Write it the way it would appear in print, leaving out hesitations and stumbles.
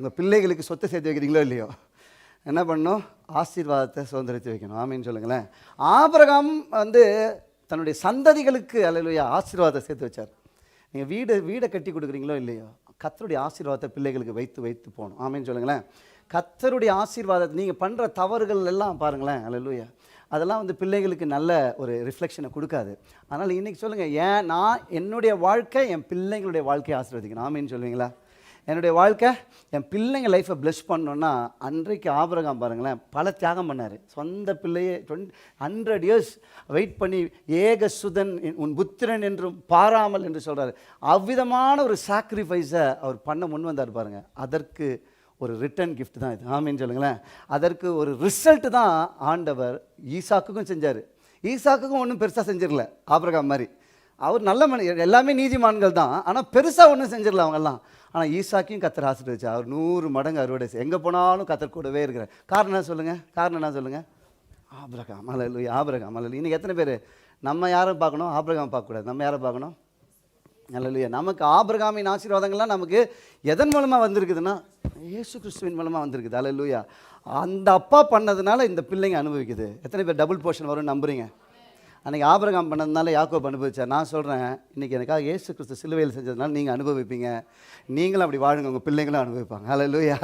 உங்கள் பிள்ளைகளுக்கு சொத்தை சேர்த்து வைக்கிறீங்களோ இல்லையோ, என்ன பண்ணணும்? ஆசீர்வாதத்தை சுதந்திரித்து வைக்கணும். ஆமீன்னு சொல்லுங்களேன். ஆபிரகாம் தன்னுடைய சந்ததிகளுக்கு அல்லேலூயா ஆசீர்வாதத்தை சேர்த்து வச்சார். நீங்கள் வீடை கட்டி கொடுக்குறீங்களோ இல்லையோ, கர்த்தருடைய ஆசீர்வாதத்தை பிள்ளைகளுக்கு வைத்து போகணும். ஆமீன்னு சொல்லுங்களேன். கர்த்தருடைய ஆசீர்வாதத்தை நீங்கள் பண்ணுற தவறுகள் எல்லாம் பாருங்களேன், அல்லேலூயா, அதெல்லாம் பிள்ளைகளுக்கு நல்ல ஒரு ரிஃப்ளெக்ஷனை கொடுக்காது. அதனால் இன்றைக்கி சொல்லுங்கள், நான் என்னுடைய வாழ்க்கை என் பிள்ளைங்களுடைய வாழ்க்கையை ஆசீர்வதிக்கணும். ஆமீன்னு சொல்லுவீங்களா? என்னுடைய வாழ்க்கை என் பிள்ளைங்க லைஃப்பை ப்ளெஸ் பண்ணோன்னா, அன்றைக்கு ஆபிரகாம் பாருங்களேன் பல தியாகம் பண்ணார். சொந்த பிள்ளையே 100 years வெயிட் பண்ணி ஏகசுதன் உன் புத்திரன் என்றும் பாராமல் என்று சொல்கிறார். அவ்விதமான ஒரு சாக்ரிஃபைஸை அவர் பண்ண முன் வந்தார் பாருங்கள். அதற்கு ஒரு ரிட்டர்ன் கிஃப்ட் தான் இது. ஆமீன்னு சொல்லுங்களேன். அதற்கு ஒரு ரிசல்ட்டு தான் ஆண்டவர் ஈசாக்குக்கும் செஞ்சார். ஈசாக்குக்கும் ஒன்றும் பெருசாக செஞ்சிடல ஆபிரகாம் மாதிரி. அவர் நல்ல மனிதர், எல்லாமே நீதிமான்கள் தான், ஆனால் பெருசாக ஒன்றும் செஞ்சிடல அவங்கெல்லாம். ஆனால் ஈசாக்கையும் கர்த்தர் ஆசீர்வதிச்சு அவர் 100 மடங்கு அறுவடை எங்கே போனாலும் கர்த்தர் கூடவே இருக்கிறார். காரணம் என்ன சொல்லுங்கள்? ஆபிரகாம். அல்லேலூயா, ஆபிரகாம். அல்லேலூயா. இன்றைக்கி எத்தனை பேர் நம்ம யாரை பார்க்கணும்? ஆபிரகாம் பார்க்கக்கூடாது, நம்ம யாரை பார்க்கணும்? அல்லேலூயா. நமக்கு ஆபிரகாமின் ஆசீர்வாதங்கள்லாம் நமக்கு எதன் மூலமாக வந்திருக்குதுன்னா, இயேசு கிறிஸ்துவின் மூலமாக வந்திருக்குது. அல்லேலூயா. அந்த அப்பா பண்ணதுனால இந்த பிள்ளைங்க அனுபவிக்குது. எத்தனை பேர் டபுள் போர்ஷன் வரும்னு நம்புறீங்க? அன்றைக்கி ஆபிரகாம் பண்ணதுனால யாக்கோபு அனுபவிச்சார். நான் சொல்கிறேன், இன்றைக்கி எனக்காக இயேசு கிறிஸ்து சிலுவையில் செஞ்சதுனால நீங்கள் அனுபவிப்பீங்க. நீங்களும் அப்படி வாழுங்க, உங்கள் பிள்ளைங்களும் அனுபவிப்பாங்க. அல்லேலூயா.